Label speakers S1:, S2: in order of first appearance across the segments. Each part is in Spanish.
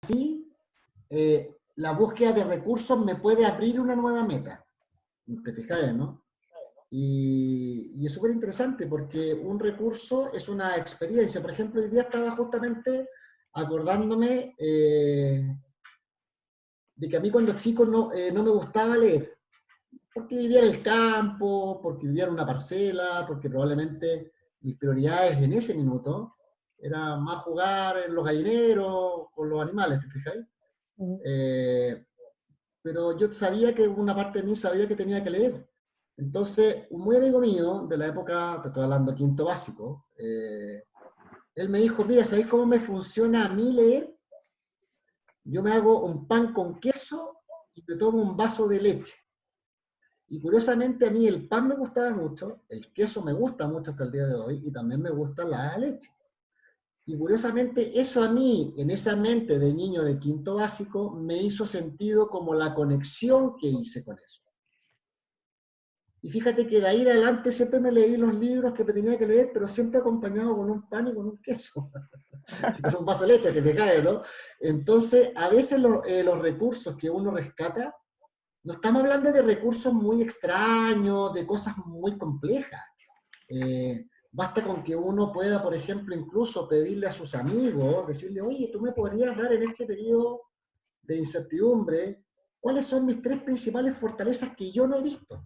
S1: así, la búsqueda de recursos me puede abrir una nueva meta. ¿Te fijas, no? Y es súper interesante porque un recurso es una experiencia. Por ejemplo, hoy día estaba justamente acordándome de que a mí cuando chico no me gustaba leer, porque vivía en el campo, porque vivía en una parcela, porque probablemente mis prioridades en ese minuto era más jugar en los gallineros con los animales, ¿te fijáis?
S2: Mm.
S1: Eh, pero yo sabía que una parte de mí sabía que tenía que leer. Entonces, un muy amigo mío de la época, te estoy hablando quinto básico, él me dijo, mira, ¿sabéis cómo me funciona a mí leer? Yo me hago un pan con queso y me tomo un vaso de leche. Y curiosamente a mí el pan me gustaba mucho, el queso me gusta mucho hasta el día de hoy y también me gusta la leche. Y curiosamente eso a mí, en esa mente de niño de quinto básico, me hizo sentido como la conexión que hice con eso. Y fíjate que de ahí en adelante siempre me leí los libros que me tenía que leer, pero siempre acompañado con un pan y con un queso, y con un vaso de leche, te fijas, ¿no? Entonces, a veces los recursos que uno rescata, no estamos hablando de recursos muy extraños, de cosas muy complejas. Basta con que uno pueda, por ejemplo, incluso pedirle a sus amigos, decirle, oye, tú me podrías dar en este periodo de incertidumbre, ¿cuáles son mis tres principales fortalezas que yo no he visto?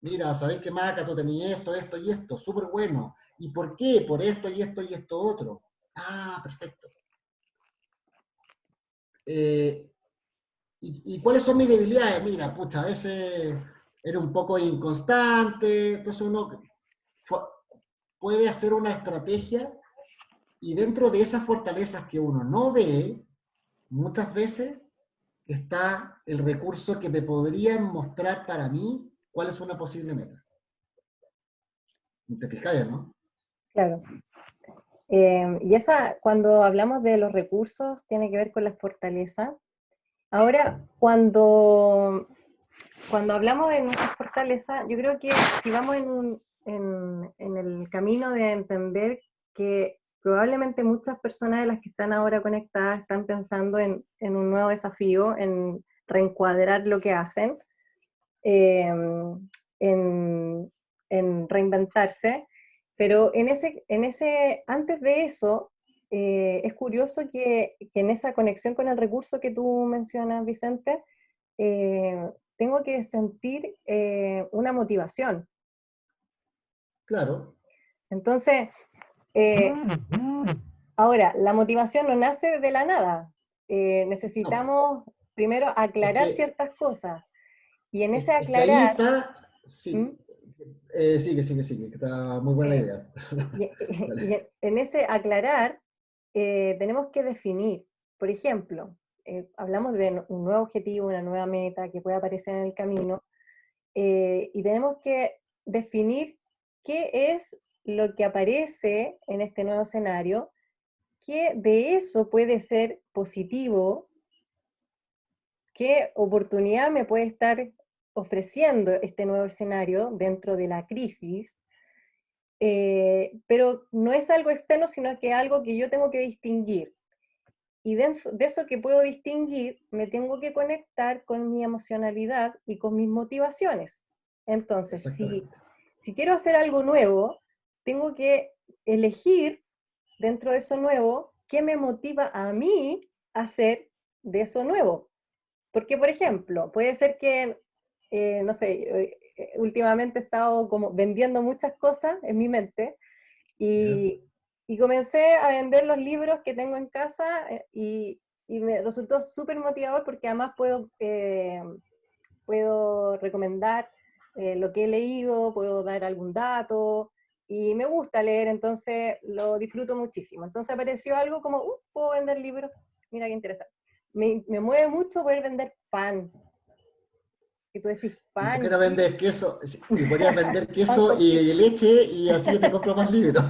S1: Mira, ¿sabéis qué, Maca? Tú tenías esto, esto y esto, súper bueno. ¿Y por qué? Por esto y esto y esto otro. Ah, perfecto. Eh, ¿Y cuáles son mis debilidades? Mira, pucha, a veces era un poco inconstante, entonces uno puede hacer una estrategia y dentro de esas fortalezas que uno no ve, muchas veces está el recurso que me podrían mostrar para mí cuál es una posible meta. ¿Te fijas, no?
S2: Claro. Y esa, cuando hablamos de los recursos, tiene que ver con la fortaleza. Ahora, cuando hablamos de nuestra fortaleza, yo creo que si vamos en el camino de entender que probablemente muchas personas de las que están ahora conectadas están pensando en un nuevo desafío, en reencuadrar lo que hacen, eh, en, en reinventarse, pero antes de eso, es curioso que en esa conexión con el recurso que tú mencionas, Vicente, tengo que sentir una motivación.
S1: Claro.
S2: Entonces, eh, ahora, la motivación no nace de la nada.
S1: No,
S2: Necesitamos primero
S1: es
S2: aclarar
S1: que,
S2: ciertas cosas. Y en ese
S1: es que ahí
S2: aclarar,
S1: está,
S2: ¿Mm?
S1: sí, sigue, que está muy buena la
S2: Eh,
S1: idea.
S2: y
S1: Dale.
S2: en ese aclarar, tenemos que definir, por ejemplo, hablamos de un nuevo objetivo, una nueva meta que puede aparecer en el camino, y tenemos que definir qué es lo que aparece en este nuevo escenario, qué de eso puede ser positivo, qué oportunidad me puede estar ofreciendo este nuevo escenario dentro de la crisis, pero no es algo externo, sino que es algo que yo tengo que distinguir. Y de eso que puedo distinguir, me tengo que conectar con mi emocionalidad y con mis motivaciones. Entonces,
S1: Exactamente.
S2: si quiero hacer algo nuevo, tengo que elegir dentro de eso nuevo qué me motiva a mí a hacer de eso nuevo. Porque, por ejemplo, puede ser que, no sé, últimamente he estado como vendiendo muchas cosas en mi mente
S1: ¿Ya?
S2: y comencé a vender los libros que tengo en casa y me resultó súper motivador porque además puedo recomendar lo que he leído, puedo dar algún dato y me gusta leer, entonces lo disfruto muchísimo. Entonces apareció algo como, puedo vender libros, mira qué interesante. Me mueve mucho poder vender pan. Y tú decís,
S1: ¿Y por qué
S2: pan,
S1: no
S2: ¿qué?
S1: vendes queso? Sí, y podrías vender
S2: Pan
S1: queso
S2: con
S1: y
S2: queso.
S1: leche y así yo te compro más libros.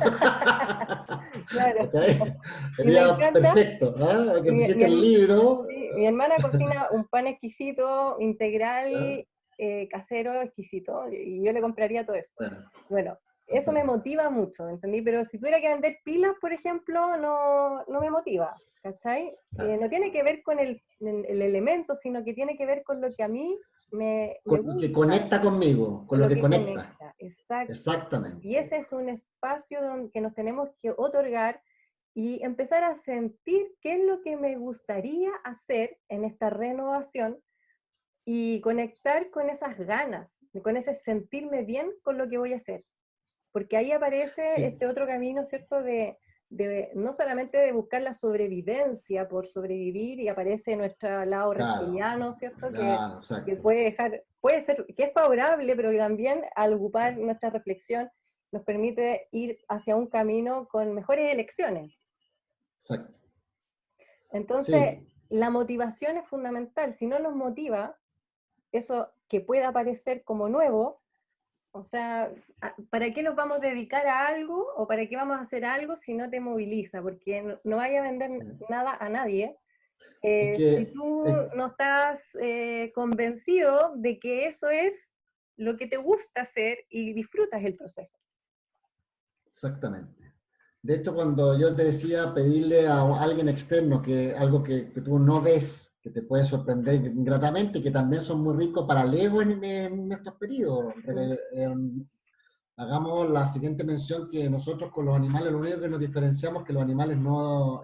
S2: Claro.
S1: ¿Cachai?
S2: Y me
S1: Sería
S2: encanta.
S1: perfecto, ¿ah? Porque
S2: Mi, mi
S1: fíjate el
S2: herm-
S1: libro.
S2: sí, mi hermana cocina un pan exquisito,
S1: ¿Ya?
S2: integral, casero, exquisito, y yo le compraría todo eso.
S1: Bueno,
S2: Bueno, eso me motiva mucho, ¿entendí? Pero si tuviera que vender pilas, por ejemplo, no me motiva, ¿cachai?
S1: Claro.
S2: No tiene que ver con el elemento, sino que tiene que ver con lo que a mí me
S1: Con lo que
S2: gusta,
S1: conecta conmigo, con
S2: con
S1: lo
S2: lo
S1: que
S2: que
S1: conecta.
S2: conecta, exacto.
S1: Exactamente.
S2: Y ese es un espacio que nos tenemos que otorgar y empezar a sentir qué es lo que me gustaría hacer en esta renovación y conectar con esas ganas, con ese sentirme bien con lo que voy a hacer. Porque ahí aparece
S1: Sí,
S2: este otro camino, ¿cierto? No solamente de buscar la sobrevivencia por sobrevivir, y aparece nuestro lado
S1: claro,
S2: reptiliano, ¿cierto?
S1: claro,
S2: Que
S1: exacto.
S2: puede ser, que es favorable, pero que también al ocupar nuestra reflexión nos permite ir hacia un camino con mejores elecciones.
S1: Exacto.
S2: Entonces,
S1: Sí,
S2: la motivación es fundamental. Si no nos motiva, eso que pueda aparecer como nuevo, o sea, ¿para qué nos vamos a dedicar a algo o para qué vamos a hacer algo si no te moviliza? Porque no vaya a vender
S1: sí.
S2: nada a nadie
S1: Es
S2: si
S1: que,
S2: tú
S1: es-
S2: no estás convencido de que eso es lo que te gusta hacer y disfrutas el proceso.
S1: exactamente. De hecho, cuando yo te decía pedirle a alguien externo que algo que tú no ves, que te puede sorprender gratamente, y que también son muy ricos para el ego en estos periodos.
S2: Mm,
S1: Hagamos la siguiente mención que nosotros con los animales, lo único que nos diferenciamos es que los animales no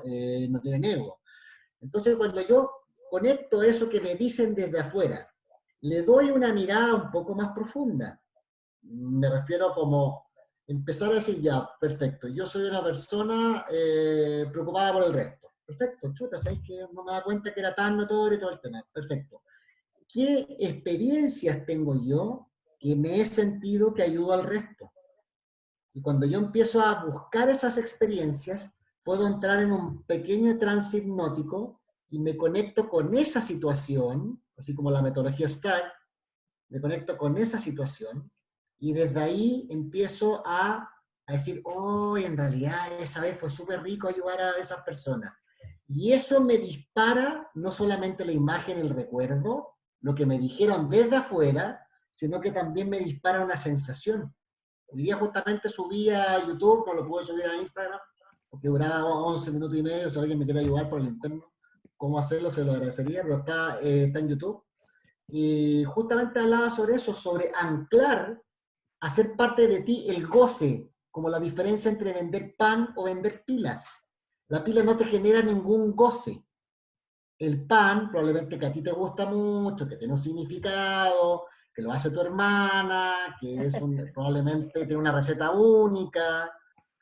S1: tienen ego. Entonces, cuando yo conecto eso que me dicen desde afuera, le doy una mirada un poco más profunda. Me refiero como empezar a decir, ya, perfecto, yo soy una persona preocupada por el resto. Perfecto, chuta, ¿sabes que no me da cuenta que era tan notorio y todo el tema? Perfecto. ¿Qué experiencias tengo yo que me he sentido que ayudo al resto? Y cuando yo empiezo a buscar esas experiencias, puedo entrar en un pequeño trance hipnótico y me conecto con esa situación, así como la metodología STAR, me conecto con esa situación y desde ahí empiezo a decir, oh, en realidad esa vez fue súper rico ayudar a esas personas. Y eso me dispara no solamente la imagen, el recuerdo, lo que me dijeron desde afuera, sino que también me dispara una sensación. Hoy día justamente subí a YouTube, no lo pude subir a Instagram, porque duraba 11 minutos y medio, si alguien me quiere ayudar por el interno, cómo hacerlo, se lo agradecería, pero está en YouTube. Y justamente hablaba sobre eso, sobre anclar, hacer parte de ti el goce, como la diferencia entre vender pan o vender pilas. La pila no te genera ningún goce. El pan, probablemente que a ti te gusta mucho, que tiene un significado, que lo hace tu hermana, probablemente tiene una receta única,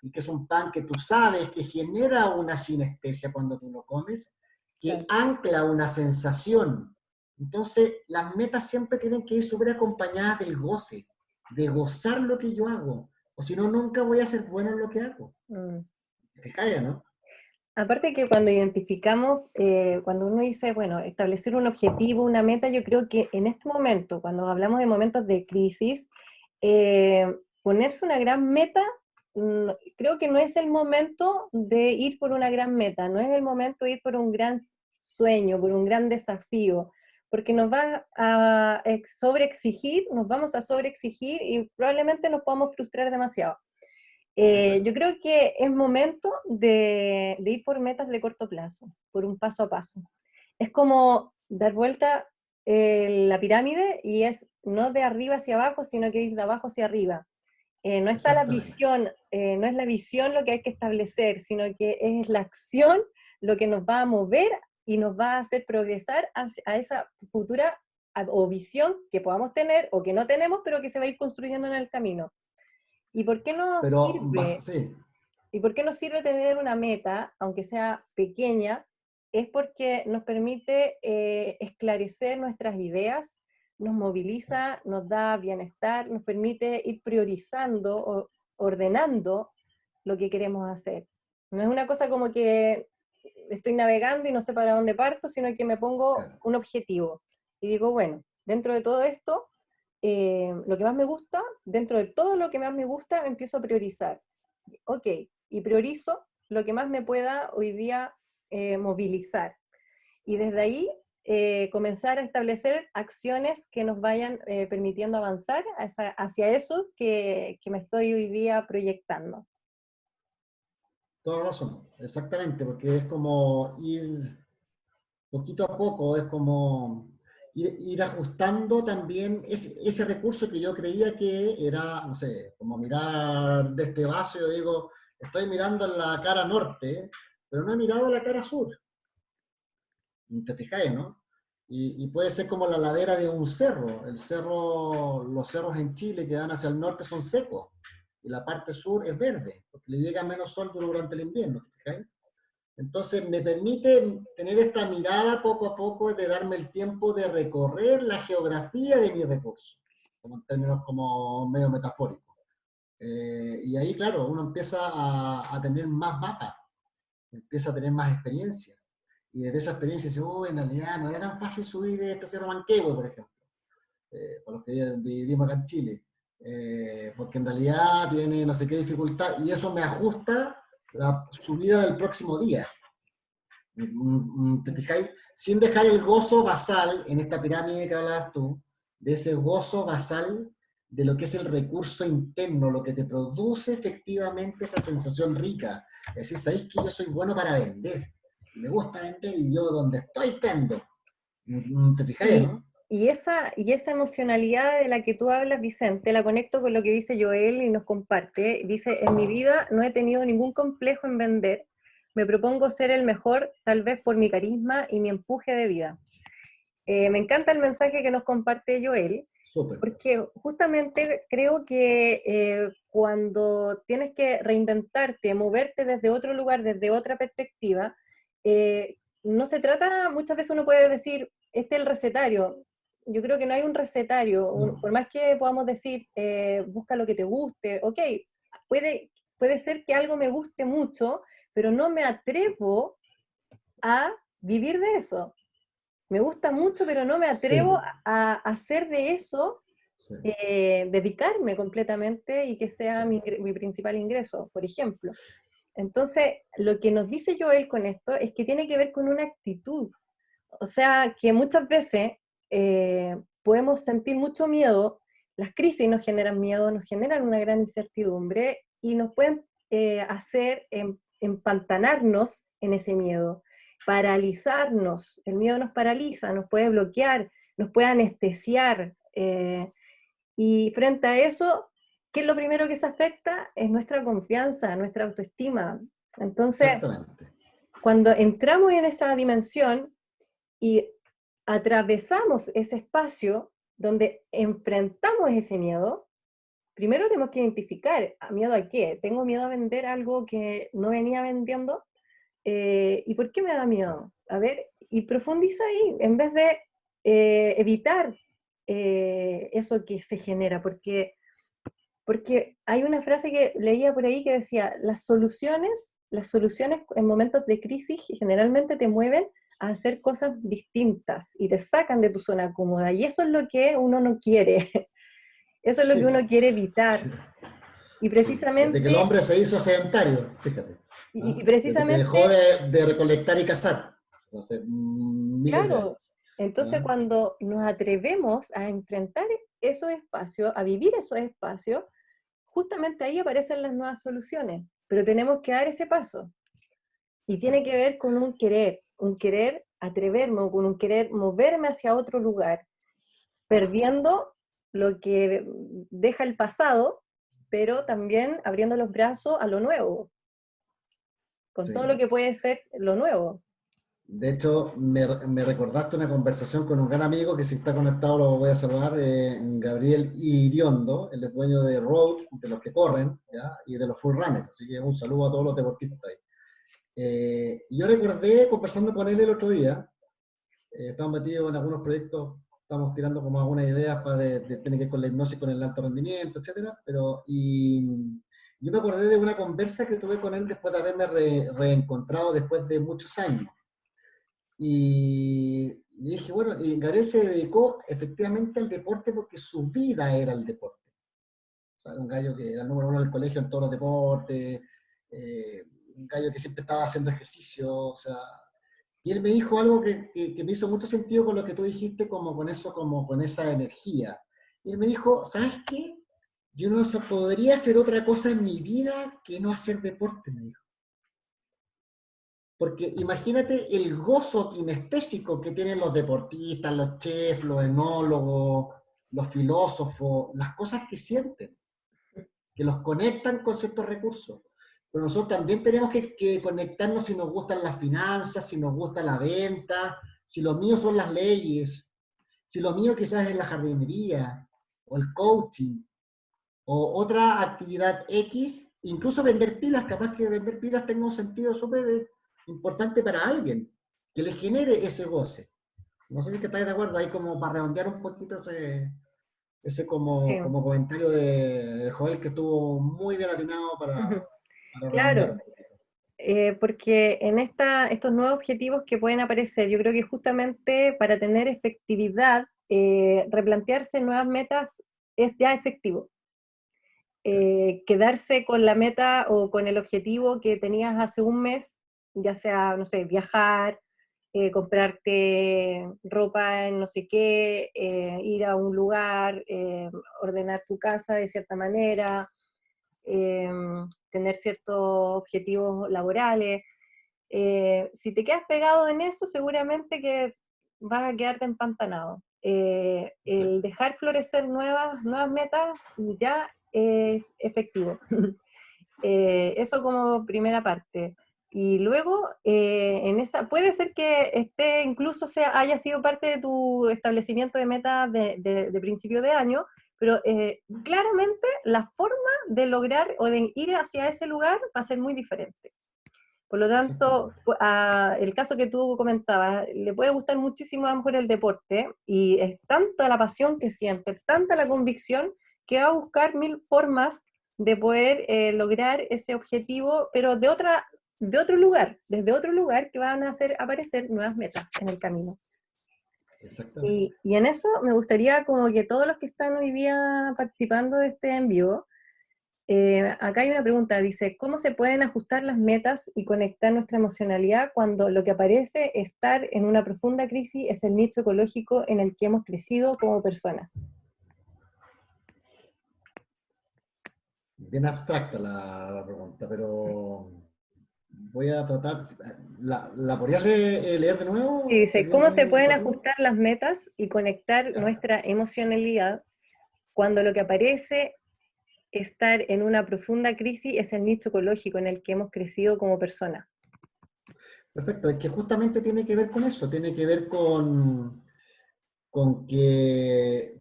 S1: y que es un pan que tú sabes que genera una sinestesia cuando tú lo comes, que
S2: claro.
S1: ancla una sensación. Entonces, las metas siempre tienen que ir súper acompañadas del goce, de gozar lo que yo hago, o si no, nunca voy a ser bueno en lo que hago.
S2: Mm.
S1: ¿Te callas, no?
S2: Aparte que cuando identificamos, cuando uno dice, bueno, establecer un objetivo, una meta, yo creo que en este momento, cuando hablamos de momentos de crisis, ponerse una gran meta, creo que no es el momento de ir por una gran meta, no es el momento de ir por un gran sueño, por un gran desafío, porque nos va a sobreexigir, nos vamos a sobreexigir y probablemente nos podamos frustrar demasiado. Yo
S1: Exacto.
S2: creo que es momento de ir por metas de corto plazo, por un paso a paso. Es como dar vuelta la pirámide y es no de arriba hacia abajo, sino que ir de abajo hacia arriba. No está la
S1: Exactamente.
S2: visión, no es la visión lo que hay que establecer, sino que es la acción lo que nos va a mover y nos va a hacer progresar a esa futura o visión que podamos tener o que no tenemos, pero que se va a ir construyendo en el camino. ¿Y por qué no
S1: Pero,
S2: sirve?
S1: sí,
S2: ¿Y por qué nos sirve tener una meta, aunque sea pequeña? Es porque nos permite esclarecer nuestras ideas, nos moviliza, nos da bienestar, nos permite ir priorizando o ordenando lo que queremos hacer. No es una cosa como que estoy navegando y no sé para dónde parto, sino que me pongo
S1: claro.
S2: un objetivo y digo, bueno, dentro de todo esto, lo que más me gusta, dentro de todo lo que más me gusta, empiezo a priorizar. Ok, y priorizo lo que más me pueda hoy día movilizar. Y desde ahí comenzar a establecer acciones que nos vayan permitiendo avanzar hacia eso que me estoy hoy día proyectando.
S1: Toda razón, exactamente, porque es como ir poquito a poco, es como ir ajustando también ese recurso que yo creía que era, no sé, como mirar de este vaso, yo digo, estoy mirando en la cara norte, pero no he mirado la cara sur. ¿Te fijáis, no? Y puede ser como la ladera de un cerro. Los cerros en Chile que dan hacia el norte son secos y la parte sur es verde, porque le llega menos sol durante el invierno, ¿te fijáis? Entonces me permite tener esta mirada poco a poco de darme el tiempo de recorrer la geografía de mi recurso, como en términos como medio metafóricos. Y ahí, claro, uno empieza a tener más mapas, empieza a tener más experiencia. Y desde esa experiencia dice, oh, en realidad no era tan fácil subir este Cerro Manquehue, por ejemplo, por los que vivimos acá en Chile. Porque en realidad tiene no sé qué dificultad y eso me ajusta la subida del próximo día. ¿Te fijáis? Sin dejar el gozo basal en esta pirámide que hablabas tú, de ese gozo basal de lo que es el recurso interno, lo que te produce efectivamente esa sensación rica. Es decir, sabéis que yo soy bueno para vender, y me gusta vender, y yo donde estoy tendo. ¿Te fijáis,
S2: Y,
S1: no?
S2: y esa emocionalidad de la que tú hablas, Vicente, la conecto con lo que dice Joel y nos comparte. Dice, en mi vida no he tenido ningún complejo en vender. Me propongo ser el mejor, tal vez por mi carisma y mi empuje de vida. Me encanta el mensaje que nos comparte Joel,
S1: Súper.
S2: porque justamente creo que cuando tienes que reinventarte, moverte desde otro lugar, desde otra perspectiva, no se trata, muchas veces uno puede decir, este es el recetario. Yo creo que no hay un recetario,
S1: No.
S2: por más que podamos decir, busca lo que te guste, ok, puede ser que algo me guste mucho, pero no me atrevo a vivir de eso. Me gusta mucho, pero no me atrevo
S1: Sí,
S2: a hacer de eso,
S1: sí,
S2: dedicarme completamente y que sea
S1: sí.
S2: mi principal ingreso, por ejemplo. Entonces, lo que nos dice Joel con esto es que tiene que ver con una actitud. O sea, que muchas veces podemos sentir mucho miedo, las crisis nos generan miedo, nos generan una gran incertidumbre y nos pueden hacer empantanarnos en ese miedo, paralizarnos. El miedo nos paraliza, nos puede bloquear, nos puede anestesiar. Y frente a eso, ¿qué es lo primero que se afecta? Es nuestra confianza, nuestra autoestima. Entonces,
S1: Exactamente.
S2: cuando entramos en esa dimensión y atravesamos ese espacio donde enfrentamos ese miedo, primero tenemos que identificar, ¿miedo a qué? ¿Tengo miedo a vender algo que no venía vendiendo? ¿Y por qué me da miedo? A ver, y profundiza ahí, en vez de evitar eso que se genera, porque hay una frase que leía por ahí que decía, las soluciones en momentos de crisis generalmente te mueven a hacer cosas distintas y te sacan de tu zona cómoda. Y eso es lo que uno no quiere. Eso es lo que
S1: Sí,
S2: uno quiere evitar. Y
S1: sí. Desde que el
S2: precisamente,
S1: hombre se hizo sedentario, fíjate.
S2: y, y
S1: ¿Ah? Desde que dejó
S2: precisamente,
S1: de recolectar y cazar, hace miles de
S2: claro,
S1: años.
S2: entonces
S1: ¿Ah?
S2: cuando nos atrevemos a enfrentar esos espacios, a vivir esos espacios, justamente ahí aparecen las nuevas soluciones. Pero tenemos que dar ese paso. Y
S1: Sí.
S2: tiene que ver con un querer atreverme, o con un querer moverme hacia otro lugar, perdiendo lo que deja el pasado, pero también abriendo los brazos a lo nuevo, con todo lo
S1: Sí.
S2: que puede ser lo nuevo.
S1: De hecho, me recordaste una conversación con un gran amigo que si está conectado lo voy a saludar, Gabriel Iriondo, él es dueño de Road, de los que corren, ¿ya? Y de los full runners, así que un saludo a todos los deportistas ahí. Y yo recordé conversando con él el otro día, estamos metidos en algunos proyectos, estamos tirando como algunas ideas para tener que ver con la hipnosis, con el alto rendimiento, etcétera, y yo me acordé de una conversa que tuve con él después de haberme reencontrado después de muchos años. Y dije, bueno, y Gabriel se dedicó efectivamente al deporte porque su vida era el deporte. O sea, era un gallo que era el número uno del colegio en todos los deportes, un gallo que siempre estaba haciendo ejercicio, o sea, Y él me dijo algo que me hizo mucho sentido con lo que tú dijiste, como con eso, como con esa energía. Y él me dijo, ¿sabes qué? Yo no podría hacer otra cosa en mi vida que no hacer deporte, me dijo. Porque imagínate el gozo kinestésico que tienen los deportistas, los chefs, los enólogos, los filósofos, las cosas que sienten, que los conectan con ciertos recursos. Pero nosotros también tenemos que conectarnos si nos gustan las finanzas, si nos gusta la venta, si lo mío son las leyes, si lo mío quizás es la jardinería, o el coaching, o otra actividad X, incluso vender pilas, capaz que vender pilas tenga un sentido súper importante para alguien, que le genere ese goce. No sé si que estáis de acuerdo, ahí como para redondear un poquito ese
S2: Sí.
S1: como comentario de Joel que estuvo muy bien atinado para redondear
S2: Claro,
S1: un poquito.
S2: porque en estos nuevos objetivos que pueden aparecer, yo creo que justamente para tener efectividad, replantearse nuevas metas es ya efectivo.
S1: Claro.
S2: Quedarse con la meta o con el objetivo que tenías hace un mes, ya sea, no sé, viajar, comprarte ropa en no sé qué, ir a un lugar, ordenar tu casa de cierta manera, eh, tener ciertos objetivos laborales. Si te quedas pegado en eso, seguramente que vas a quedarte empantanado. El
S1: Exacto.
S2: dejar florecer nuevas metas ya es efectivo. Eso como primera parte. Y luego, en esa, puede ser que incluso haya sido parte de tu establecimiento de metas de principio de año, pero claramente la forma de lograr o de ir hacia ese lugar va a ser muy diferente. Por lo tanto,
S1: Exactamente.
S2: el caso que tú comentabas, le puede gustar muchísimo a lo mejor el deporte y es tanta la pasión que siente, tanta la convicción que va a buscar mil formas de poder lograr ese objetivo, pero de otro lugar, desde otro lugar que van a hacer aparecer nuevas metas en el camino.
S1: Exactamente.
S2: Y en eso me gustaría como que todos los que están hoy día participando de este en vivo, acá hay una pregunta, dice, ¿cómo se pueden ajustar las metas y conectar nuestra emocionalidad cuando lo que aparece estar en una profunda crisis es el nicho ecológico en el que hemos crecido como personas?
S1: Bien abstracta la pregunta, pero voy a tratar. ¿La podrías leer de
S2: Y
S1: nuevo?
S2: dice,
S1: ¿Sería
S2: ¿cómo se
S1: muy
S2: pueden
S1: para todo?
S2: ajustar las metas y conectar
S1: Ya.
S2: nuestra emocionalidad cuando lo que aparece estar en una profunda crisis es el nicho ecológico en el que hemos crecido como personas?
S1: Perfecto, es que justamente tiene que ver con eso, tiene que ver con que,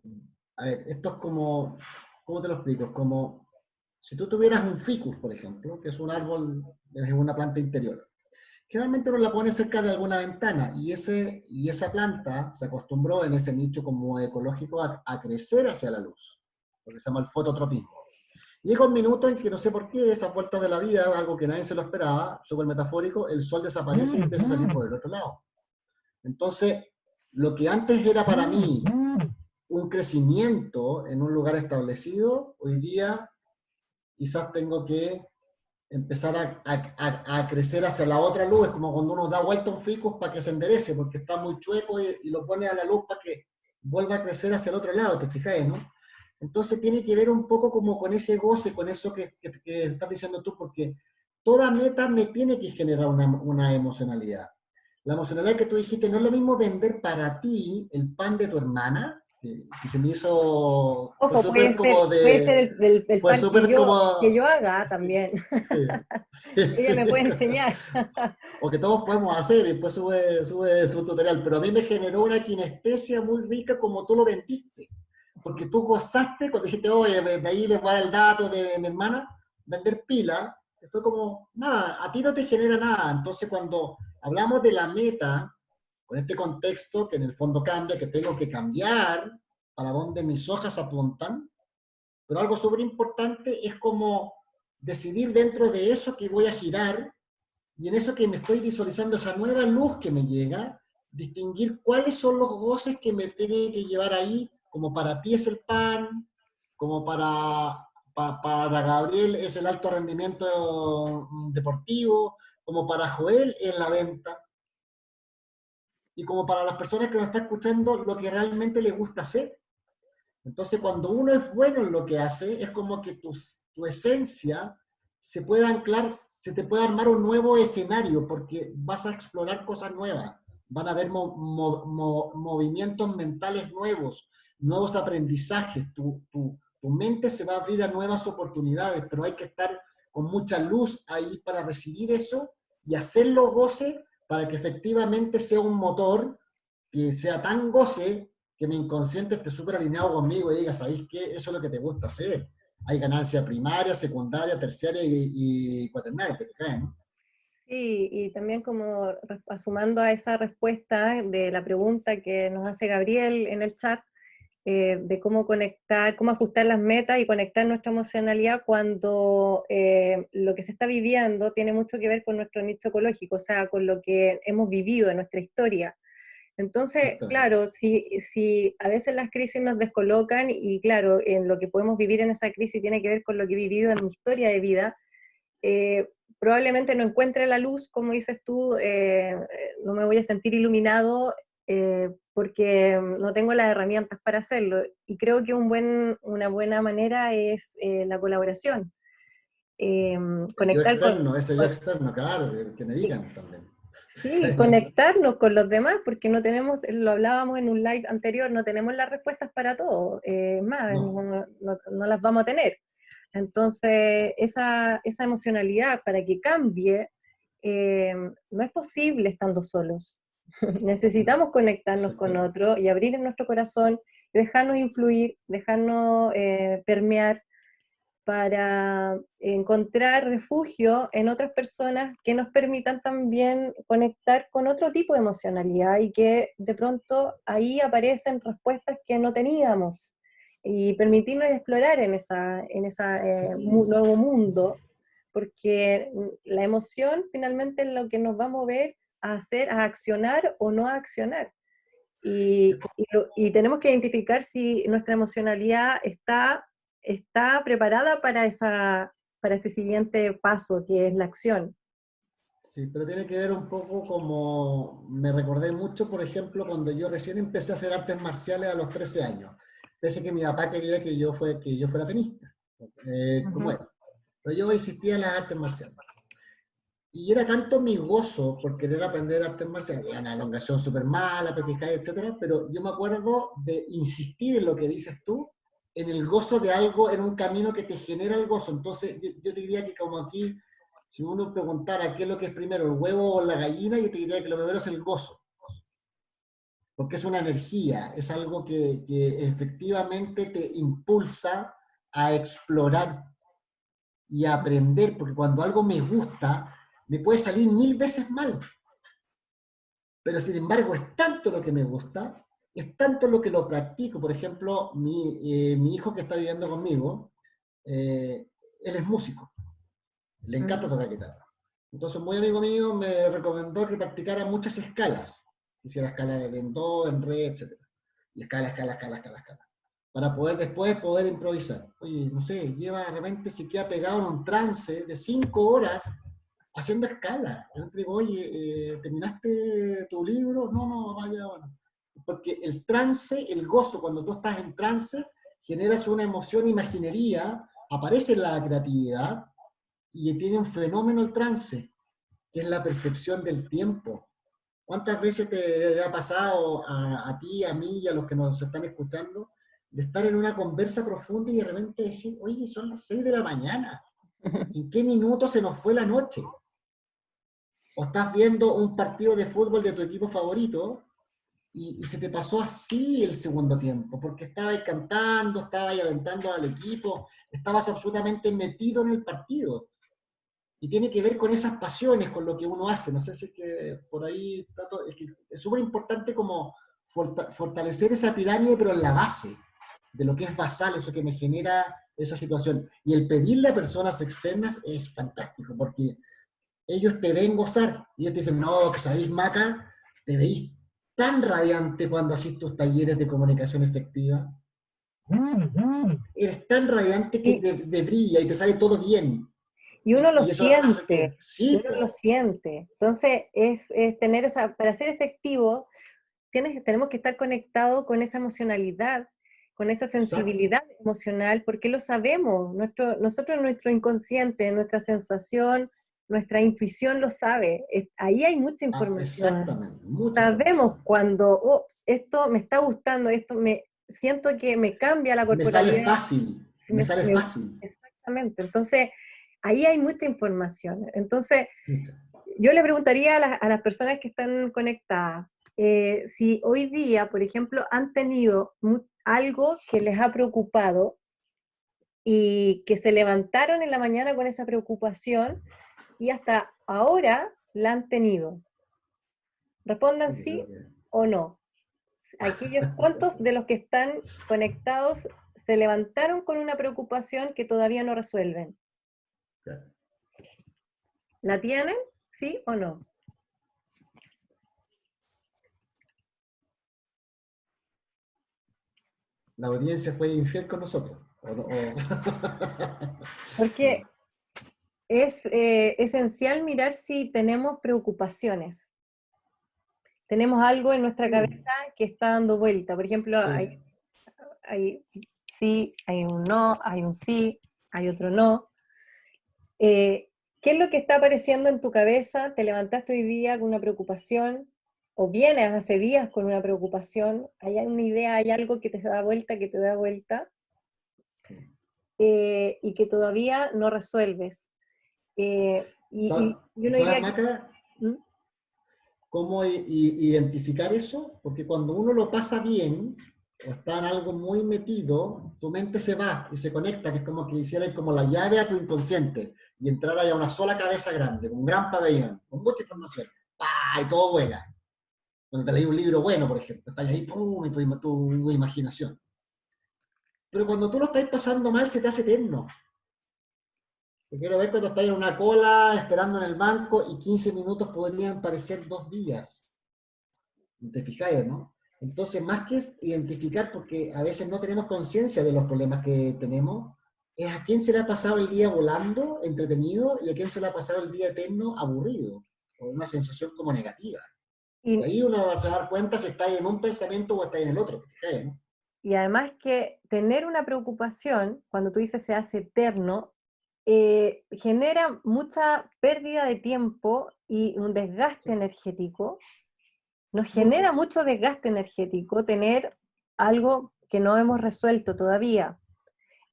S1: a ver, esto es como, ¿cómo te lo explico? Es como si tú tuvieras un ficus, por ejemplo, que es un árbol, es una planta interior. Generalmente uno la pone cerca de alguna ventana y esa planta se acostumbró en ese nicho como ecológico a crecer hacia la luz, lo que se llama el fototropismo. Llega un minuto en que no sé por qué, esas vueltas de la vida, algo que nadie se lo esperaba, súper metafórico, el sol desaparece y empieza a salir por el otro lado. Entonces, lo que antes era para mí un crecimiento en un lugar establecido, hoy día quizás tengo que empezar a crecer hacia la otra luz. Es como cuando uno da vuelta a un ficus para que se enderece, porque está muy chueco y lo pone a la luz para que vuelva a crecer hacia el otro lado, ¿te fijáis, no? Entonces tiene que ver un poco como con ese goce, con eso que estás diciendo tú, porque toda meta me tiene que generar una emocionalidad. La emocionalidad que tú dijiste, no es lo mismo vender para ti el pan de tu hermana, que se me hizo,
S2: Ojo, puede ser el
S1: fue
S2: pan
S1: súper
S2: que
S1: como,
S2: yo haga
S1: sí,
S2: también.
S1: sí, sí,
S2: Ella me
S1: sí.
S2: puede enseñar.
S1: O que todos podemos hacer, y después sube su tutorial, pero a mí me generó una kinestesia muy rica como tú lo vendiste, porque tú gozaste cuando dijiste, oye, de ahí les voy a dar el dato de mi hermana, vender pila, que fue como, nada, a ti no te genera nada, entonces cuando hablamos de la meta, con este contexto que en el fondo cambia, que tengo que cambiar para donde mis hojas apuntan, pero algo súper importante es como decidir dentro de eso que voy a girar y en eso que me estoy visualizando, esa nueva luz que me llega, distinguir cuáles son los goces que me tiene que llevar ahí, como para ti es el pan, como para Gabriel es el alto rendimiento deportivo, como para Joel es la venta. y como para las personas que nos están escuchando, lo que realmente les gusta hacer. Entonces, cuando uno es bueno en lo que hace, es como que tu esencia se puede anclar, se te puede armar un nuevo escenario, porque vas a explorar cosas nuevas, van a haber movimientos mentales nuevos, nuevos aprendizajes, tu mente se va a abrir a nuevas oportunidades, pero hay que estar con mucha luz ahí para recibir eso y hacerlo goce para que efectivamente sea un motor que sea tan goce que mi inconsciente esté súper alineado conmigo y diga, ¿sabéis qué? Eso es lo que te gusta hacer. Hay ganancia primaria, secundaria, terciaria y cuaternaria, ¿te fijas, no?
S2: Sí, y también como sumando a esa respuesta de la pregunta que nos hace Gabriel en el chat, de cómo conectar, cómo ajustar las metas y conectar nuestra emocionalidad cuando lo que se está viviendo tiene mucho que ver con nuestro nicho ecológico, o sea, con lo que hemos vivido en nuestra historia. Entonces,
S1: Exactamente.
S2: claro, si a veces las crisis nos descolocan y claro, en lo que podemos vivir en esa crisis tiene que ver con lo que he vivido en mi historia de vida, eh, probablemente no encuentre la luz, como dices tú, no me voy a sentir iluminado porque no tengo las herramientas para hacerlo. Y creo que una buena manera es la colaboración. Eh,
S1: El yo
S2: conectar con,
S1: externo, ese yo
S2: con-
S1: externo, claro, que me digan también.
S2: sí, conectarnos con los demás, porque no tenemos, lo hablábamos en un live anterior, no tenemos las respuestas para todo, más,
S1: No,
S2: no las vamos a tener. Entonces, esa emocionalidad para que cambie, no es posible estando solos. Necesitamos conectarnos con
S1: exactamente.
S2: otro y abrir en nuestro corazón, dejarnos influir, dejarnos permear para encontrar refugio en otras personas que nos permitan también conectar con otro tipo de emocionalidad y que de pronto ahí aparecen respuestas que no teníamos y permitirnos explorar
S1: Sí.
S2: nuevo mundo, porque la emoción finalmente es lo que nos va a mover a hacer, a accionar o no a accionar.
S1: Es
S2: Y tenemos que identificar si nuestra emocionalidad está preparada para ese siguiente paso, que es la acción.
S1: Sí, pero tiene que ver un poco como, me recordé mucho, por ejemplo, cuando yo recién empecé a hacer artes marciales a los 13 años, pese que mi papá quería que yo fuera tenista, como
S2: Ujú.
S1: él. Pero yo insistía en las artes marciales. Y era tanto mi gozo por querer aprender artes marciales, era una elongación súper mala, te fijas, etcétera, pero yo me acuerdo de insistir en lo que dices tú, en el gozo de algo, en un camino que te genera el gozo. Entonces, yo te diría que como aquí, si uno preguntara qué es lo que es primero, el huevo o la gallina, yo te diría que lo primero es el gozo, porque es una energía, es algo que efectivamente te impulsa a explorar y a aprender, porque cuando algo me gusta, me puede salir mil veces mal, pero sin embargo es tanto lo que me gusta, es tanto lo que lo practico. Por ejemplo, mi hijo que está viviendo conmigo, él es músico, le encanta
S2: Mm.
S1: tocar guitarra. Entonces, muy amigo mío me recomendó que practicara muchas escalas. Hiciera escala en do, en re, etc. Y escala, escala, escala, escala, escala. Para poder después poder improvisar. Oye, no sé, lleva de repente se queda pegado en un trance de 5 horas haciendo escala. Yo te digo, oye, ¿terminaste tu libro? No, no, vaya, bueno. Porque el trance, el gozo, cuando tú estás en trance, generas una emoción, imaginería, aparece la creatividad y tiene un fenómeno el trance, que es la percepción del tiempo. ¿Cuántas veces te ha pasado a ti, a mí y a los que nos están escuchando, de estar en una conversa profunda y de repente decir, oye, son las 6 de la mañana? ¿En qué minuto se nos fue la noche? O estás viendo un partido de fútbol de tu equipo favorito y se te pasó así el segundo tiempo, porque estabas cantando, estabas alentando al equipo, estabas absolutamente metido en el partido. Y tiene que ver con esas pasiones, con lo que uno hace. No sé si es que por ahí es que es súper importante como fortalecer esa pirámide, pero en la base de lo que es basal, eso que me genera esa situación. Y el pedirle a personas externas es fantástico, porque ellos te ven gozar y ellos te dicen, no, que sabéis, Maca, te veis tan radiante cuando haces tus talleres de comunicación efectiva. Eres tan radiante que
S2: Y,
S1: te brilla y te sale todo bien.
S2: Y uno lo
S1: Y eso hace
S2: siente,
S1: que,
S2: y
S1: sí,
S2: uno lo
S1: po,
S2: siente. Entonces, es tener esa, para ser efectivo, tenemos que estar conectados con esa emocionalidad, con esa
S1: exacto.
S2: sensibilidad emocional, porque lo sabemos, nosotros nuestro inconsciente, nuestra sensación, nuestra intuición lo sabe, ahí hay mucha
S1: Ah,
S2: información.
S1: exactamente, mucha
S2: Sabemos
S1: información.
S2: cuando, "Ups, esto me está gustando, esto me siento que me cambia la
S1: Me sale
S2: corporalidad".
S1: fácil,
S2: si
S1: me
S2: me-
S1: sale
S2: me-
S1: fácil.
S2: Exactamente, entonces ahí hay mucha información. Entonces,
S1: Mucha.
S2: yo le preguntaría a las personas que están conectadas, si hoy día, por ejemplo, han tenido algo que les ha preocupado y que se levantaron en la mañana con esa preocupación y hasta ahora la han tenido. Respondan
S1: Yo creo
S2: sí
S1: que-
S2: o no. Aquellos cuantos de los que están conectados se levantaron con una preocupación que todavía no resuelven. ¿La tienen? ¿Sí o no?
S1: La audiencia fue infiel con nosotros.
S2: Porque es esencial mirar si tenemos preocupaciones. Tenemos algo en nuestra cabeza que está dando vuelta. Por ejemplo,
S1: Sí,
S2: hay sí, hay un no, hay un sí, hay otro no. Eh, ¿Qué es lo que está apareciendo en tu cabeza? ¿Te levantaste hoy día con una preocupación? ¿O vienes hace días con una preocupación? ¿Hay una idea, hay algo que te da vuelta, que te da vuelta? Y que todavía no resuelves. Y uno
S1: ¿sabes,
S2: diría que...
S1: Maca,
S2: ¿Mm?
S1: cómo identificar eso? Porque cuando uno lo pasa bien, o está en algo muy metido, tu mente se va y se conecta, que es como que hicieras como la llave a tu inconsciente y entrar a una sola cabeza grande, con un gran pabellón, con mucha información. ¡Pah! Y todo vuela. Cuando te leí un libro bueno, por ejemplo, estás ahí, ¡pum! Y tu imaginación. Pero cuando tú lo estás pasando mal, se te hace eterno. Te quiero ver cuando estás en una cola esperando en el banco y 15 minutos podrían parecer 2 días. ¿Te fijáis, no? Entonces, más que identificar, porque a veces no tenemos conciencia de los problemas que tenemos, es a quién se le ha pasado el día volando, entretenido, y a quién se le ha pasado el día eterno, aburrido, o una sensación como negativa. Y
S2: Y,
S1: ahí uno va a dar cuenta si está en un pensamiento o está en el otro, ¿te fijáis, no?
S2: y además que tener una preocupación, cuando tú dices se hace eterno, genera mucha pérdida de tiempo y un desgaste
S1: Sí,
S2: energético. Nos genera
S1: mucho.
S2: mucho desgaste energético tener algo que no hemos resuelto todavía.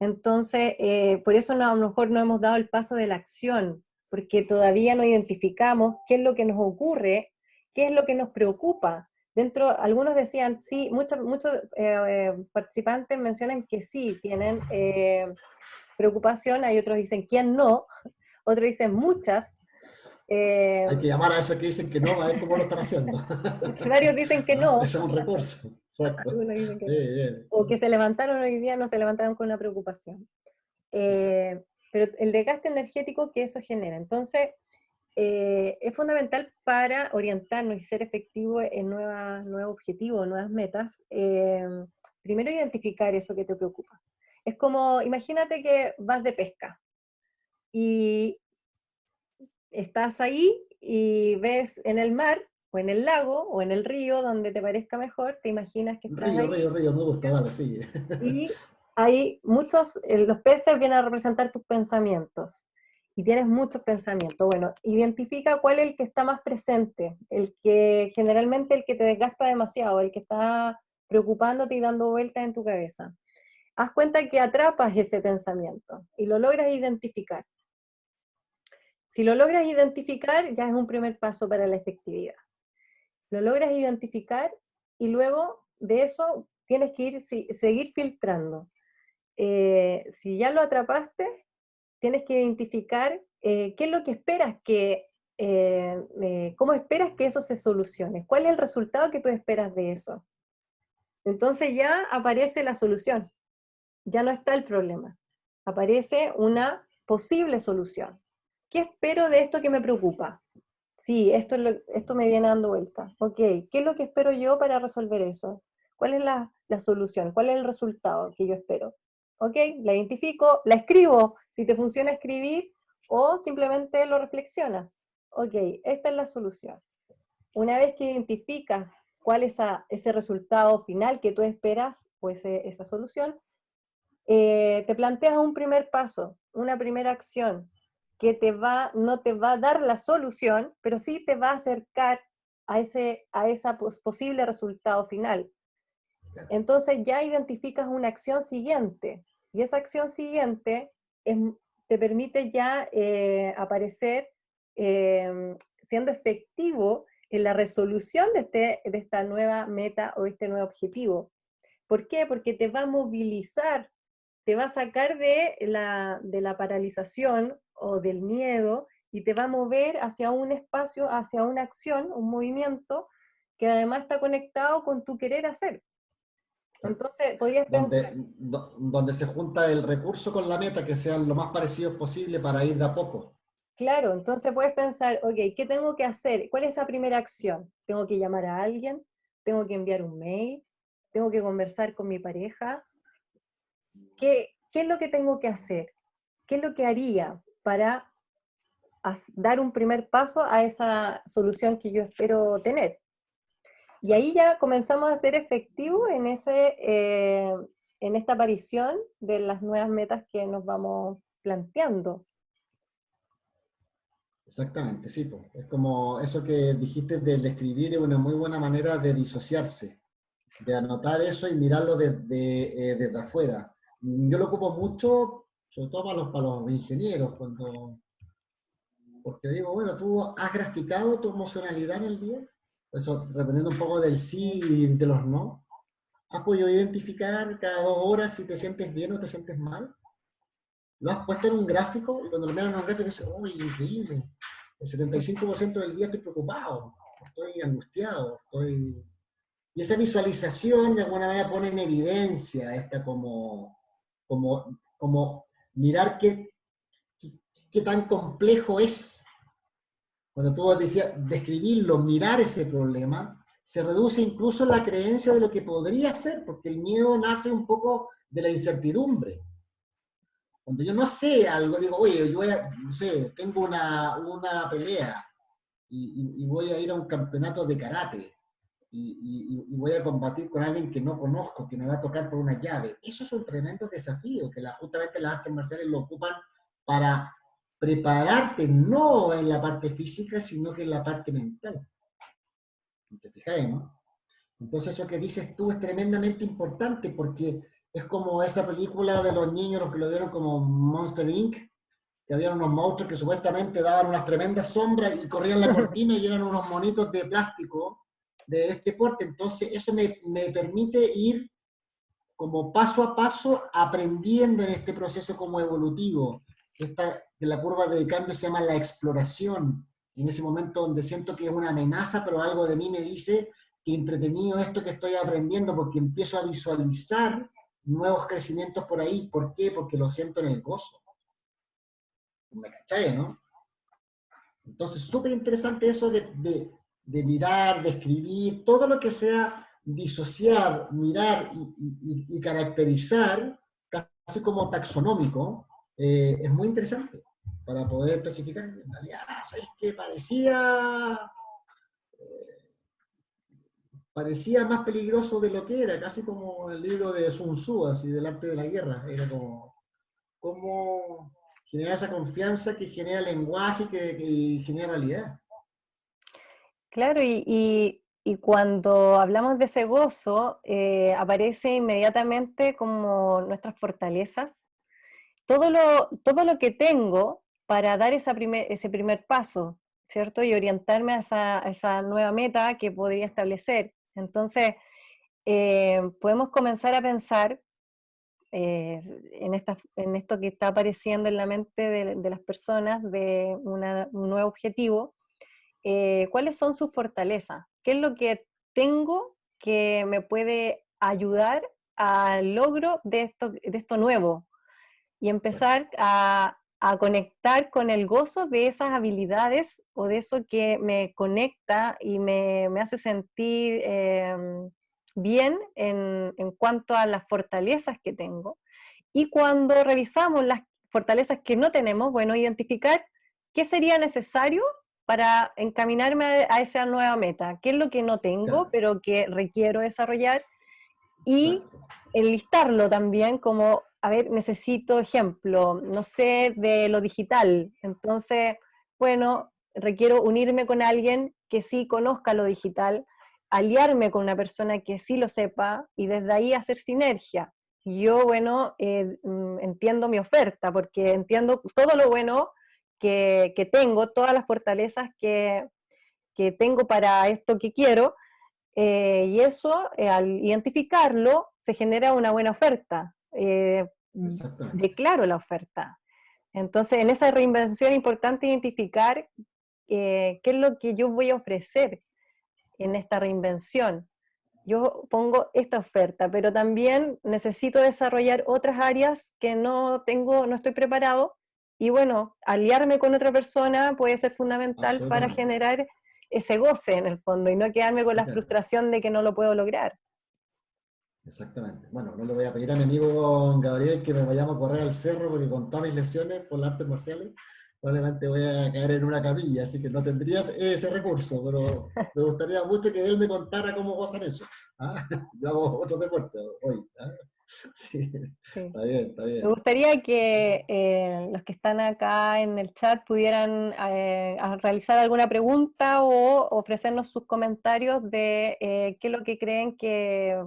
S2: Entonces, por eso a lo mejor no hemos dado el paso de la acción, porque todavía no identificamos qué es lo que nos ocurre, qué es lo que nos preocupa. Algunos decían, sí, muchos participantes mencionan que sí, tienen preocupación, hay otros dicen, ¿quién no? Otros dicen muchas, eh,
S1: Hay que llamar a esos que dicen que no, a ver cómo lo están haciendo.
S2: varios dicen que
S1: ¿No?
S2: no,
S1: Ese es un recurso. Exacto.
S2: algunos dicen que
S1: Sí,
S2: no,
S1: bien.
S2: o que se levantaron hoy día, no se levantaron con una preocupación.
S1: Exacto.
S2: Pero el desgaste energético que eso genera. Entonces, es fundamental para orientarnos y ser efectivos en nuevos objetivos, nuevas metas. Primero, identificar eso que te preocupa. Es como, imagínate que vas de pesca y estás ahí y ves en el mar o en el lago o en el río, donde te parezca mejor, te imaginas que estás
S1: Río,
S2: ahí
S1: río, río, me gusta, dale, sigue.
S2: y hay muchos, los peces vienen a representar tus pensamientos y tienes muchos pensamientos. Bueno, identifica cuál es el que está más presente, el que generalmente el que te desgasta demasiado, el que está preocupándote y dando vueltas en tu cabeza. Haz cuenta que atrapas ese pensamiento y lo logras identificar. Si lo logras identificar, ya es un primer paso para la efectividad. Lo logras identificar y luego de eso tienes que seguir filtrando. Si ya lo atrapaste, tienes que identificar qué es lo que esperas cómo esperas que eso se solucione, cuál es el resultado que tú esperas de eso. Entonces ya aparece la solución, ya no está el problema, aparece una posible solución. ¿Qué espero de esto que me preocupa? Sí, esto me viene dando vuelta. Ok, ¿qué es lo que espero yo para resolver eso? ¿Cuál es la solución? ¿Cuál es el resultado que yo espero? Ok, la identifico, la escribo. Si te funciona escribir, o simplemente lo reflexionas. Ok, esta es la solución. Una vez que identificas cuál es ese resultado final que tú esperas, o esa solución, te planteas un primer paso, una primera acción, que no te va a dar la solución, pero sí te va a acercar a ese posible resultado final. Entonces ya identificas una acción siguiente, y esa acción siguiente es, te permite ya aparecer siendo efectivo en la resolución de esta nueva meta o este nuevo objetivo. ¿Por qué? Porque te va a movilizar, te va a sacar de la paralización o del miedo y te va a mover hacia un espacio, hacia una acción, un movimiento que además está conectado con tu querer hacer.
S1: Exacto.
S2: Entonces, podrías pensar,
S1: Donde se junta el recurso con la meta, que sean lo más parecidos posible para ir de a poco.
S2: claro, entonces puedes pensar, ok, ¿qué tengo que hacer? ¿Cuál es esa primera acción? ¿Tengo que llamar a alguien? ¿Tengo que enviar un mail? ¿Tengo que conversar con mi pareja? ¿Qué es lo que tengo que hacer? ¿Qué es lo que haría para dar un primer paso a esa solución que yo espero tener? Y ahí ya comenzamos a ser efectivos en esta aparición de las nuevas metas que nos vamos planteando.
S1: Exactamente, sí, po. Es como eso que dijiste del escribir, es una muy buena manera de disociarse, de anotar eso y mirarlo desde afuera. Yo lo ocupo mucho, sobre todo para los ingenieros, porque digo, bueno, tú has graficado tu emocionalidad en el día, eso dependiendo un poco del sí y de los no. ¿Has podido identificar cada 2 horas si te sientes bien o te sientes mal? ¿Lo has puesto en un gráfico? Y cuando lo miras en un gráfico dices, uy, increíble. El 75% del día estoy preocupado, estoy angustiado, estoy... Y esa visualización de alguna manera pone en evidencia esta como mirar qué tan complejo es. Cuando tú decías describirlo, mirar ese problema, se reduce incluso la creencia de lo que podría ser, porque el miedo nace un poco de la incertidumbre. Cuando yo no sé algo, digo, oye, yo no sé, tengo una pelea y voy a ir a un campeonato de karate y voy a combatir con alguien que no conozco, que me va a tocar por una llave. Eso es un tremendo desafío, que justamente las artes marciales lo ocupan para prepararte, no en la parte física, sino que en la parte mental. ¿Te fijas, no? Entonces eso que dices tú es tremendamente importante porque es como esa película de los niños, los que lo vieron como Monster Inc., que había unos monstruos que supuestamente daban unas tremendas sombras y corrían la cortina y eran unos monitos de plástico de este porte. Entonces eso me permite ir como paso a paso aprendiendo en este proceso como evolutivo. Que la curva de cambio se llama la exploración. En ese momento donde siento que es una amenaza, pero algo de mí me dice que entretenido esto que estoy aprendiendo porque empiezo a visualizar nuevos crecimientos por ahí. ¿Por qué? Porque lo siento en el gozo. ¿Me cachai, no? Entonces, súper interesante eso de mirar, de escribir, todo lo que sea disociar, mirar y caracterizar, casi como taxonómico, es muy interesante para poder clasificar. En realidad, ¿sabes qué? Parecía más peligroso de lo que era, casi como el libro de Sun Tzu, así, del arte de la guerra. Era como, cómo generar esa confianza que genera lenguaje y genera realidad.
S2: Claro, y cuando hablamos de ese gozo, aparece inmediatamente como nuestras fortalezas, todo lo que tengo para dar ese primer paso, ¿cierto? Y orientarme a esa nueva meta que podría establecer. Entonces, podemos comenzar a pensar en esto que está apareciendo en la mente de las personas de un nuevo objetivo. ¿Cuáles son sus fortalezas? ¿Qué es lo que tengo que me puede ayudar al logro de esto nuevo? Y empezar a conectar con el gozo de esas habilidades o de eso que me conecta y me hace sentir bien en cuanto a las fortalezas que tengo. Y cuando revisamos fortalezas que no tenemos, bueno, identificar qué sería necesario para encaminarme a esa nueva meta, qué es lo que no tengo,
S1: Claro,
S2: pero que requiero desarrollar, y
S1: exacto.
S2: enlistarlo también como, a ver, necesito ejemplo, no sé, de lo digital. Entonces, bueno, requiero unirme con alguien que sí conozca lo digital, aliarme con una persona que sí lo sepa y desde ahí hacer sinergia. Y yo, bueno, entiendo mi oferta porque entiendo todo lo bueno que tengo, todas las fortalezas que tengo para esto que quiero, y eso, al identificarlo, se genera una buena oferta.
S1: Exactamente.
S2: Declaro la oferta. Entonces, en esa reinvención es importante identificar qué es lo que yo voy a ofrecer en esta reinvención. Yo pongo esta oferta, pero también necesito desarrollar otras áreas que no tengo, no estoy preparado. Y bueno, aliarme con otra persona puede ser fundamental para
S1: Absolutamente.
S2: generar ese goce en el fondo y no quedarme con la
S1: Claro.
S2: frustración de que no lo puedo lograr.
S1: Exactamente. Bueno, no le voy a pedir a mi amigo Gabriel que me vayamos a correr al cerro porque con todas mis lesiones por las artes marciales probablemente voy a caer en una camilla, así que no tendrías ese recurso, pero me gustaría mucho que él me contara cómo gozan eso. ¿Ah? Yo hago otro deporte hoy. ¿Ah? Sí,
S2: Sí.
S1: está bien, está
S2: Me
S1: bien.
S2: gustaría que los que están acá en el chat pudieran realizar alguna pregunta o ofrecernos sus comentarios de qué es lo que creen que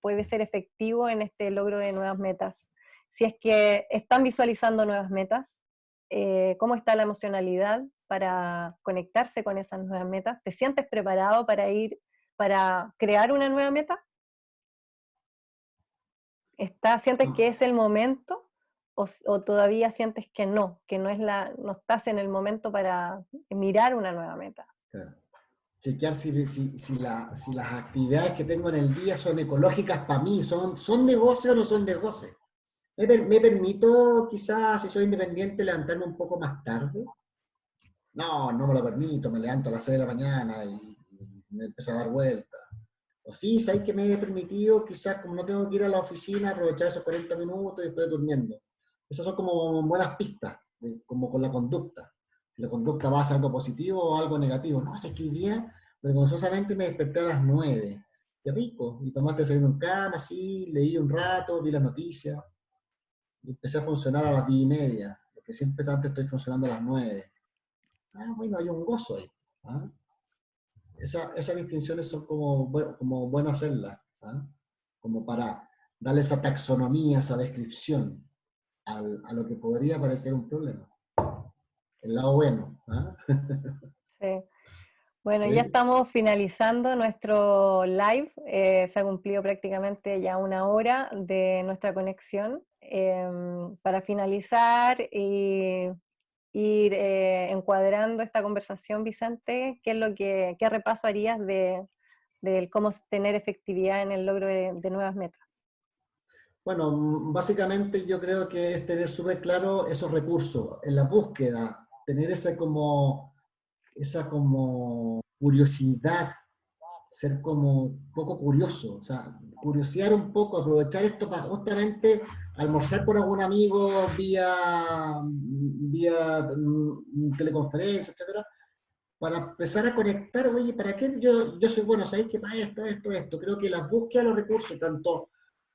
S2: puede ser efectivo en este logro de nuevas metas. Si es que están visualizando nuevas metas, cómo está la emocionalidad para conectarse con esas nuevas metas. ¿Te sientes preparado para para crear una nueva meta? ¿Sientes que
S1: No,
S2: es el momento o todavía sientes que no es no estás en el momento para mirar una nueva meta?
S1: claro. Chequear si las actividades que tengo en el día son ecológicas para mí, son negocio o no son negocio. Me permito, quizás, si soy independiente, levantarme un poco más tarde. No, no me lo permito, me levanto a las 6 de la mañana y me empiezo a dar vueltas. O sí, sabéis que me he permitido, quizás como no tengo que ir a la oficina, aprovechar esos 40 minutos y estoy durmiendo. Esas son como buenas pistas, como con la conducta. Si la conducta va a ser algo positivo o algo negativo. No, sé que hoy día, vergonzosamente me desperté a las 9. Qué rico. Y tomaste desayuno en cama, así, leí un rato, vi las noticias. Y empecé a funcionar a las 10:30, porque siempre tanto estoy funcionando a las 9. Ah, bueno, hay un gozo ahí. ¿Ah? Esas distinciones son como bueno hacerlas, ¿ah? Como para darle esa taxonomía, esa descripción a lo que podría parecer un problema. El lado bueno. ¿Ah?
S2: Sí. Bueno, ya
S1: ¿Sí?
S2: estamos finalizando nuestro live. Se ha cumplido prácticamente ya una hora de nuestra conexión. Para finalizar y ir encuadrando esta conversación, Vicente, ¿qué repaso harías de cómo tener efectividad en el logro de nuevas metas?
S1: Bueno, básicamente yo creo que es tener súper claro esos recursos en la búsqueda, tener esa como curiosidad, ser como un poco curioso, o sea, curiosear un poco, aprovechar esto para justamente almorzar con algún amigo vía teleconferencia, etcétera, para empezar a conectar, oye, ¿para qué yo soy bueno? ¿Sabéis que para esto? Creo que las búsquedas de los recursos, tanto,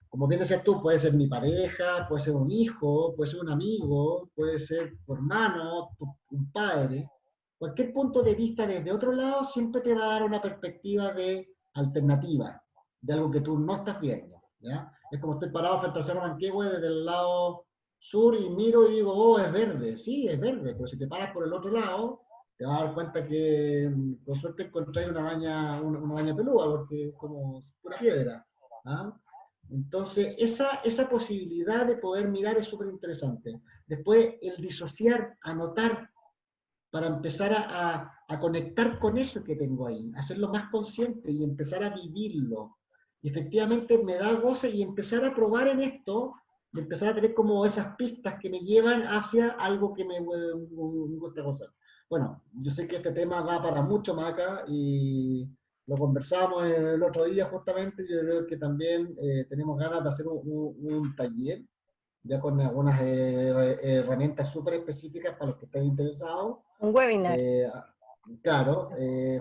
S1: como bien decías tú, puede ser mi pareja, puede ser un hijo, puede ser un amigo, puede ser tu hermano, un padre. Cualquier punto de vista desde otro lado siempre te va a dar una perspectiva de alternativa, de algo que tú no estás viendo. ¿Ya? Es como estoy parado frente al Cerro Manquehue desde el lado sur y miro y digo, oh, es verde. Sí, es verde, pero si te paras por el otro lado, te vas a dar cuenta que por suerte encontráis una araña pelúa, porque es como pura piedra. ¿Ah? Entonces, esa posibilidad de poder mirar es súper interesante. Después, el disociar, anotar, para empezar a conectar con eso que tengo ahí, hacerlo más consciente y empezar a vivirlo. Y efectivamente me da goce y empezar a probar en esto, y empezar a tener como esas pistas que me llevan hacia algo que me gusta gozar. Bueno, yo sé que este tema da para mucho más acá y lo conversamos el otro día justamente, yo creo que también tenemos ganas de hacer un taller ya con algunas herramientas súper específicas para los que estén interesados.
S2: Un webinar.
S1: Eh, claro,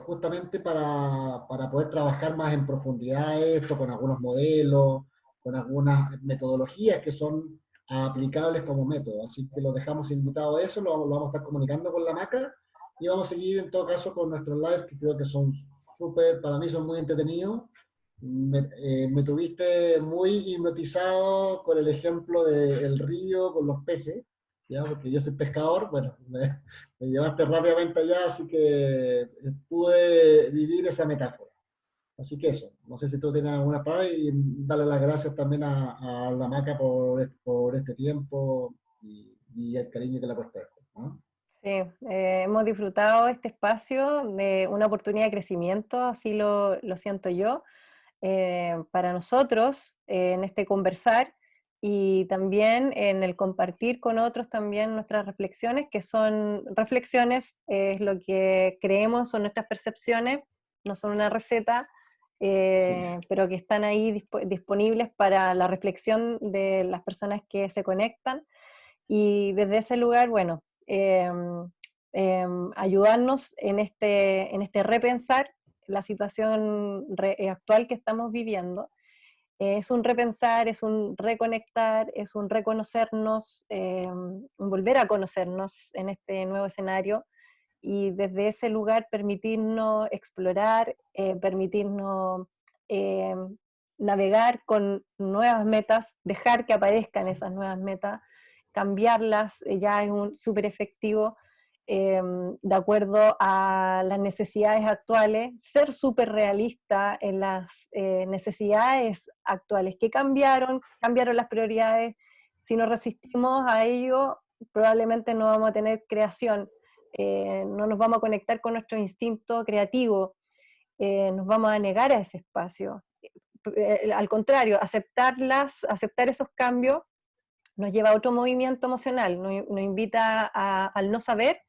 S1: justamente para poder trabajar más en profundidad esto, con algunos modelos, con algunas metodologías que son aplicables como método. Así que los dejamos invitados a eso, lo vamos a estar comunicando con la Maca y vamos a seguir en todo caso con nuestros lives que creo que son súper, para mí son muy entretenidos. Me tuviste muy hipnotizado con el ejemplo del río con los peces, ¿ya? Porque yo soy pescador, bueno, me llevaste rápidamente allá, así que pude vivir esa metáfora. Así que eso, no sé si tú tienes alguna palabra y darle las gracias también a la Maca por este tiempo y el cariño que le ha puesto a esto, ¿no?
S2: Sí, hemos disfrutado este espacio de una oportunidad de crecimiento, así lo siento yo, para nosotros en este conversar y también en el compartir con otros también nuestras reflexiones, que son reflexiones, es lo que creemos, son nuestras percepciones, no son una receta,
S1: Sí,
S2: pero que están ahí disponibles para la reflexión de las personas que se conectan. Y desde ese lugar, bueno, ayudarnos en este repensar la situación actual que estamos viviendo. Es un repensar, es un reconectar, es un reconocernos, un volver a conocernos en este nuevo escenario y desde ese lugar permitirnos explorar, permitirnos eh, navegar con nuevas metas, dejar que aparezcan esas nuevas metas, cambiarlas, ya es un súper efectivo de acuerdo a las necesidades actuales, ser súper realista en las necesidades actuales que cambiaron las prioridades, si nos resistimos a ello, probablemente no vamos a tener creación, no nos vamos a conectar con nuestro instinto creativo, nos vamos a negar a ese espacio. Al contrario, aceptar esos cambios nos lleva a otro movimiento emocional, nos invita al no saber,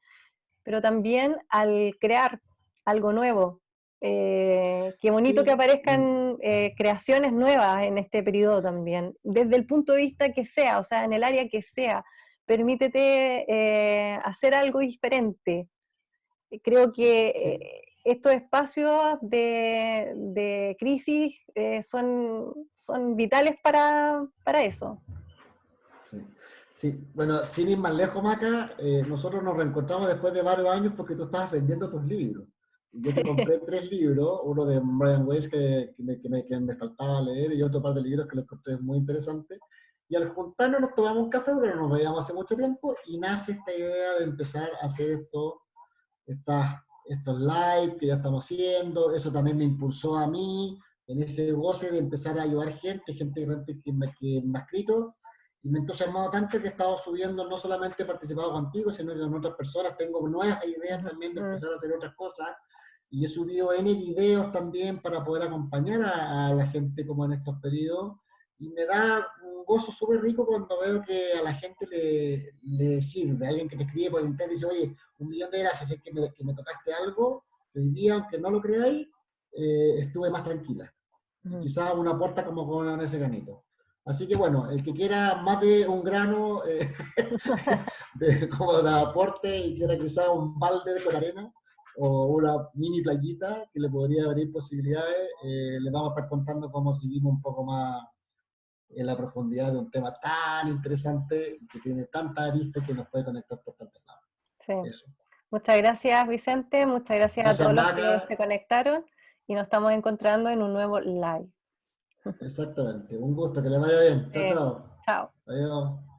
S2: pero también al crear algo nuevo. Qué bonito que
S1: sí,
S2: aparezcan creaciones nuevas en este periodo también, desde el punto de vista que sea, o sea, en el área que sea. Permítete hacer algo diferente. Creo que
S1: sí.
S2: estos espacios de crisis son vitales para eso.
S1: Sí, sí. Bueno, sin ir más lejos, Maca, nosotros nos reencontramos después de varios años porque tú estabas vendiendo tus libros. Yo te compré 3 libros, uno de Brian Weiss que me faltaba leer y otro par de libros que lo encontré muy interesantes. Y al juntarnos nos tomamos un café, pero nos veíamos hace mucho tiempo y nace esta idea de empezar a hacer estos live que ya estamos haciendo. Eso también me impulsó a mí en ese goce de empezar a ayudar gente que me ha escrito y me ha entusiasmado tanto que he estado subiendo, no solamente he participado contigo, sino que con otras personas. Tengo nuevas ideas también de empezar a hacer otras cosas. Y he subido N videos también para poder acompañar a la gente como en estos periodos. Y me da un gozo súper rico cuando veo que a la gente le sirve. Alguien que te escribe por el internet y dice, oye, 1 millón de gracias, es que me tocaste algo. Hoy día, aunque no lo creáis, estuve más tranquila. Y quizás una puerta como con ese granito. Así que bueno, el que quiera más de un grano como de aporte y quiera quizás un balde con arena o una mini playita que le podría abrir posibilidades, les vamos a estar contando cómo seguimos un poco más en la profundidad de un tema tan interesante y que tiene tantas aristas que nos puede conectar por tantos lados.
S2: Sí.
S1: Eso.
S2: Muchas gracias, Vicente. Muchas gracias a
S1: Gracias,
S2: todos los que
S1: Maca.
S2: se conectaron y nos estamos encontrando en un nuevo live.
S1: Exactamente. Un gusto, que le vaya bien. Chao, chao.
S2: Chao.
S1: Adiós.